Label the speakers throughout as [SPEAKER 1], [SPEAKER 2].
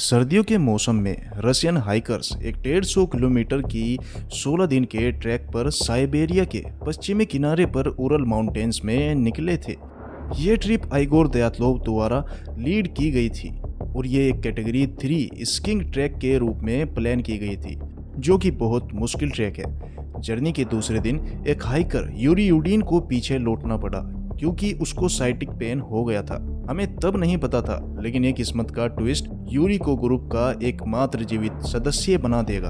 [SPEAKER 1] सर्दियों के मौसम में रशियन हाइकर्स एक 150 किलोमीटर की 16 दिन के ट्रैक पर साइबेरिया के पश्चिमी किनारे पर उरल माउंटेन्स में निकले थे। ये ट्रिप आइगोर दयातलोव द्वारा लीड की गई थी और ये एक कैटेगरी 3 स्कीइंग ट्रैक के रूप में प्लान की गई थी, जो कि बहुत मुश्किल ट्रैक है। जर्नी के दूसरे दिन एक हाइकर यूरी यूडीन को पीछे लौटना पड़ा क्योंकि उसको साइटिक पेन हो गया था। हमें तब नहीं पता था, लेकिन एक किस्मत का ट्विस्ट यूरी को ग्रुप का एकमात्र जीवित सदस्य बना देगा।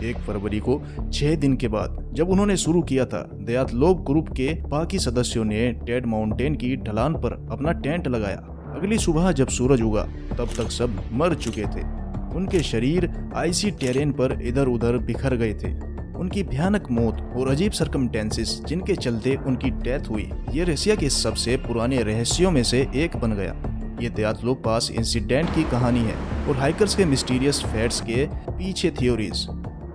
[SPEAKER 1] 1 फरवरी को 6 दिन के बाद जब उन्होंने शुरू किया था, दयातलोव ग्रुप के बाकी सदस्यों ने टेड माउंटेन की ढलान पर अपना टेंट लगाया। अगली सुबह जब सूरज उगा तब तक सब मर चुके थे। उनके शरीर आइसी टेरेन पर इधर उधर बिखर गए थे। उनकी भयानक मौत और अजीब सर्कमस्टेंसेस जिनके चलते उनकी डेथ हुई, ये रशिया के सबसे पुराने रहस्यों में से एक बन गया। ये दयातलोव पास इंसिडेंट की कहानी है और हाइकर्स के मिस्टीरियस फैक्ट्स के पीछे थ्योरीज।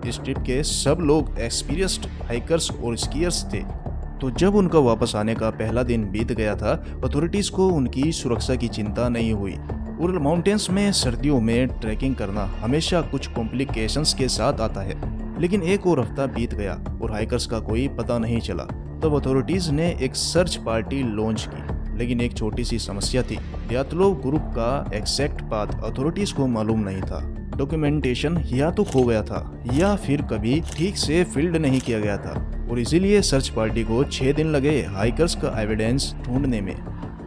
[SPEAKER 1] इस ट्रिप के सब लोग एक्सपीरियंस्ड हाइकर्स और स्कीयर्स थे। तो जब उनका वापस आने का पहला दिन बीत गया था, अथॉरिटीज को उनकी सुरक्षा की चिंता नहीं हुई। उरल माउंटेन्स में सर्दियों में ट्रैकिंग करना हमेशा कुछ कॉम्प्लिकेशंस के साथ आता है, लेकिन एक और हफ्ता बीत गया और हाइकर्स का कोई पता नहीं चला। तब अथॉरिटीज ने एक सर्च पार्टी लॉन्च की, लेकिन एक छोटी सी समस्या थी। दयातलोव ग्रुप का एग्जैक्ट पाथ अथॉरिटीज को मालूम नहीं था। डॉक्यूमेंटेशन या तो खो गया था या फिर कभी ठीक से फील्ड नहीं किया गया था, और इसीलिए सर्च पार्टी को 6 दिन लगे हाइकर्स का एविडेंस ढूंढने में।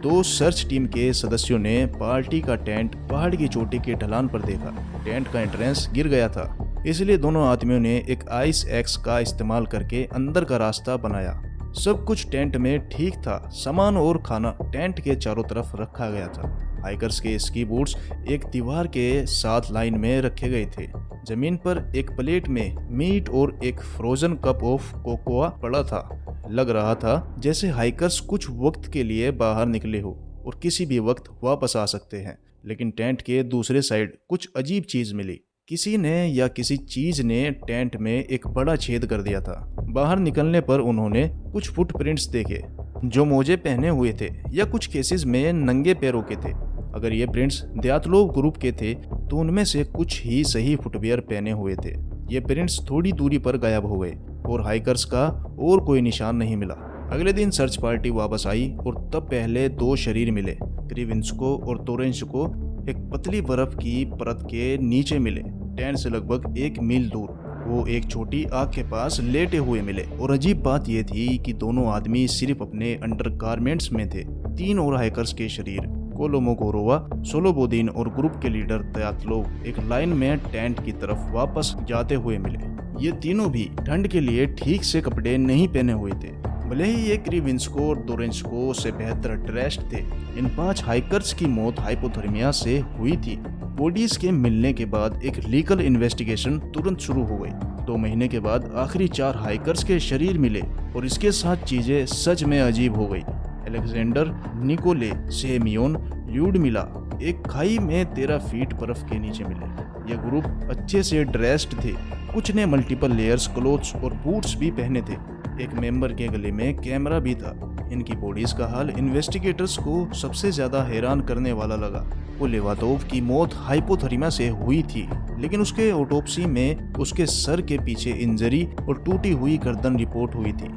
[SPEAKER 1] तो सर्च टीम के सदस्यों ने पार्टी का टेंट पहाड़ की चोटी के ढलान पर देखा। टेंट का एंट्रेंस गिर गया था, इसलिए दोनों आदमियों ने एक आइस एक्स का इस्तेमाल करके अंदर का रास्ता बनाया। सब कुछ टेंट में ठीक था। सामान और खाना टेंट के चारों तरफ रखा गया था। हाइकर्स के स्की बूट्स एक दीवार के साथ लाइन में रखे गए थे। जमीन पर एक प्लेट में मीट और एक फ्रोजन कप ऑफ कोकोआ पड़ा था। लग रहा था जैसे हाइकर्स कुछ वक्त के लिए बाहर निकले हो और किसी भी वक्त वापस आ सकते हैं। लेकिन टेंट के दूसरे साइड कुछ अजीब चीज मिली। किसी ने या किसी चीज ने टेंट में एक बड़ा छेद कर दिया था। बाहर निकलने पर उन्होंने कुछ फुटप्रिंट्स देखे जो मोजे पहने हुए थे या कुछ केसेस में नंगे पैरों के थे। अगर ये प्रिंट्स दयातलोव ग्रुप के थे तो उनमें से कुछ ही सही फुटवियर पहने हुए थे। ये प्रिंट्स थोड़ी दूरी पर गायब हो गए और हाइकर्स का और कोई निशान नहीं मिला। अगले दिन सर्च पार्टी वापस आई और तब पहले 2 शरीर मिले। क्रिविंस्को और तोरेंस्को एक पतली बर्फ की परत के नीचे मिले, टेंट से लगभग 1 मील दूर। वो एक छोटी आग के पास लेटे हुए मिले और अजीब बात यह थी कि दोनों आदमी सिर्फ अपने अंडरगारमेंट्स में थे। 3 और हाइकर्स के शरीर, कोलोमोगोरोवा, सोलोबोदिन और ग्रुप के लीडर दयातलोव एक लाइन में टेंट की तरफ वापस जाते हुए मिले। ये तीनों भी ठंड के लिए ठीक से कपड़े नहीं पहने हुए थे। भले ही ये क्रिविंस्को और तोरेंस्को से बेहतर ड्रेस्ड थे, इन 5 हाइकर्स की मौत हाइपोथर्मिया से हुई थी। बॉडीज के मिलने के बाद एक लीगल इन्वेस्टिगेशन तुरंत शुरू हो गई। 2 महीने के बाद आखिरी 4 हाइकर्स के शरीर मिले और इसके साथ चीजें सच में अजीब हो गई। अलेक्जेंडर, निकोले, सेमियोन, ल्यूडमिला एक खाई में 13 फीट बर्फ के नीचे मिले। ये ग्रुप अच्छे से ड्रेस्ड थे। कुछ ने मल्टीपल लेयर्स क्लोथ्स और बूट्स भी पहने थे। एक मेंबर के गले में कैमरा भी था। इनकी बॉडीज का हाल इन्वेस्टिगेटर्स को सबसे ज्यादा हैरान करने वाला लगा। कोलेवातोव की मौत हाइपोथर्मिया से हुई थी, लेकिन उसके ऑटोप्सी में उसके सर के पीछे इंजरी और टूटी हुई गर्दन रिपोर्ट हुई थी।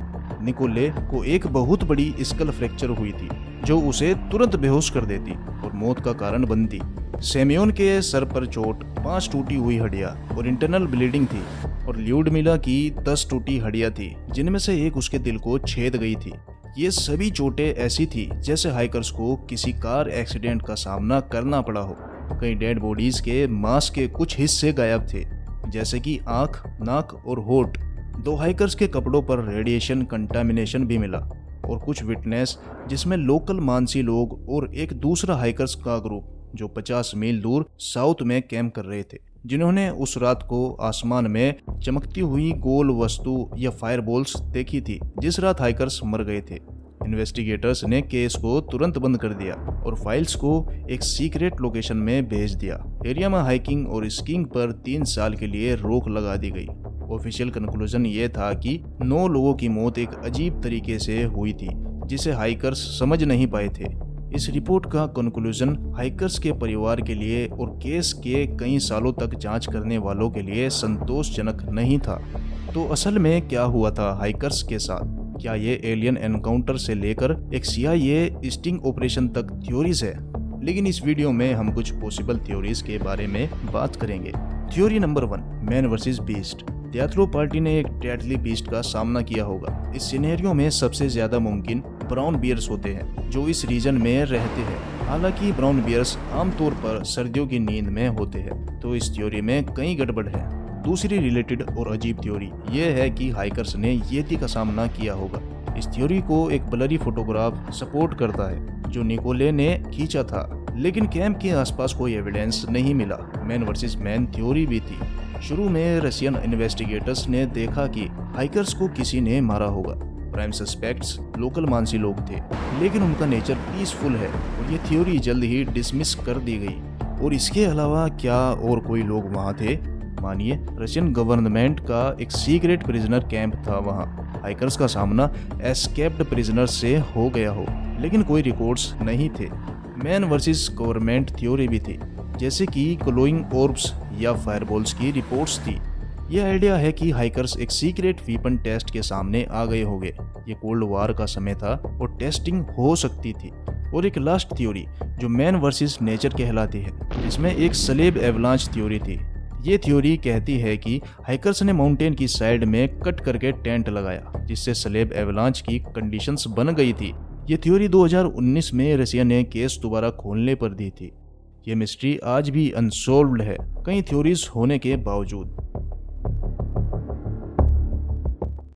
[SPEAKER 1] निकोले को एक बहुत बड़ी स्कल फ्रैक्चर हुई थी जो उसे तुरंत बेहोश कर देती और मौत का कारण बनती। सेमियोन के सर पर चोट, 5 टूटी हुई हड्डियां और इंटरनल ब्लीडिंग थी, और ल्यूडमिला की 10 टूटी हड्डियां थी जिनमें से एक उसके दिल को छेद गई थी। ये सभी चोटें ऐसी थी जैसे हाइकर्स को किसी कार एक्सीडेंट का सामना करना पड़ा हो। कई डेड बॉडीज के मांस के कुछ हिस्से गायब थे, जैसे कि आंख, नाक और होठ। 2 हाइकर्स के कपड़ों पर रेडिएशन कंटामिनेशन भी मिला और कुछ विटनेस, जिसमें लोकल मानसी लोग और एक दूसरा हाइकर्स का ग्रुप जो 50 मील दूर साउथ में कैंप कर रहे थे, जिन्होंने उस रात को आसमान में चमकती हुई गोल वस्तु या फायरबॉल्स देखी थी जिस रात हाइकर्स मर गए थे। इन्वेस्टिगेटर्स ने केस को तुरंत बंद कर दिया और फाइल्स को एक सीक्रेट लोकेशन में भेज दिया। एरिया में हाइकिंग और स्कीइंग पर 3 साल के लिए रोक लगा दी गई। ऑफिशियल कंक्लूजन ये था कि 9 लोगों की मौत एक अजीब तरीके से हुई थी जिसे हाइकर्स समझ नहीं पाए थे। इस रिपोर्ट का कंक्लूजन हाइकर्स के परिवार के लिए और केस के कई सालों तक जांच करने वालों के लिए संतोषजनक नहीं था। तो असल में क्या हुआ था हाइकर्स के साथ? क्या ये एलियन एनकाउंटर से लेकर एक CIA स्टिंग ऑपरेशन तक थ्योरीज है? लेकिन इस वीडियो में हम कुछ पॉसिबल थ्योरीज के बारे में बात करेंगे। Theory number 1, man versus beast. डियाथरो पार्टी ने एक डेडली बीस्ट का सामना किया होगा। इस सिनेरियो में सबसे ज्यादा मुमकिन ब्राउन बियर्स होते हैं जो इस रीजन में रहते हैं। हालांकि ब्राउन बियर्स आमतौर पर सर्दियों की नींद में होते हैं, तो इस थ्योरी में कई गड़बड़ है। दूसरी रिलेटेड और अजीब थ्योरी ये है कि हाइकर्स ने येती का सामना किया होगा। इस थ्योरी को एक ब्लरी फोटोग्राफ सपोर्ट करता है जो निकोले ने खींचा था, लेकिन कैंप के आसपास कोई एविडेंस नहीं मिला। मैन वर्सेस मैन थ्योरी भी थी। शुरू में रशियन इन्वेस्टिगेटर्स ने देखा कि हाइकर्स को किसी ने मारा होगा। प्राइम सस्पेक्ट्स लोकल मानसी लोग थे, लेकिन उनका नेचर पीसफुल है और ये थ्योरी जल्द ही डिसमिस कर दी गई। और इसके अलावा क्या और कोई लोग वहाँ थे? मानिए रशियन गवर्नमेंट का एक सीक्रेट प्रिजनर कैंप था वहाँ। हाइकर्स का सामना एस्केप्ड प्रिजनर से हो गया हो, लेकिन कोई रिकॉर्ड्स नहीं थे। मैन वर्सेस गवर्नमेंट थ्योरी भी थी, जैसे कि ग्लोइंग ऑर्ब्स या फायरबॉल्स की रिपोर्ट्स थी। यह आइडिया है कि हाइकर्स एक सीक्रेट वीपन टेस्ट के सामने आ गए होंगे। ये कोल्ड वार का समय था और टेस्टिंग हो सकती थी। और एक लास्ट थ्योरी जो मैन वर्सेस नेचर कहलाती है, जिसमें एक स्लेब एवलांच थ्योरी थी। ये थ्योरी कहती है कि हाइकर्स ने माउंटेन की साइड में कट करके टेंट लगाया, जिससे स्लेब एवलांच की कंडीशंस बन गई थी। ये थ्योरी 2019 में रशिया ने केस दोबारा खोलने पर दी थी। ये मिस्ट्री आज भी अनसॉल्व्ड है, कई थ्योरीज होने के बावजूद।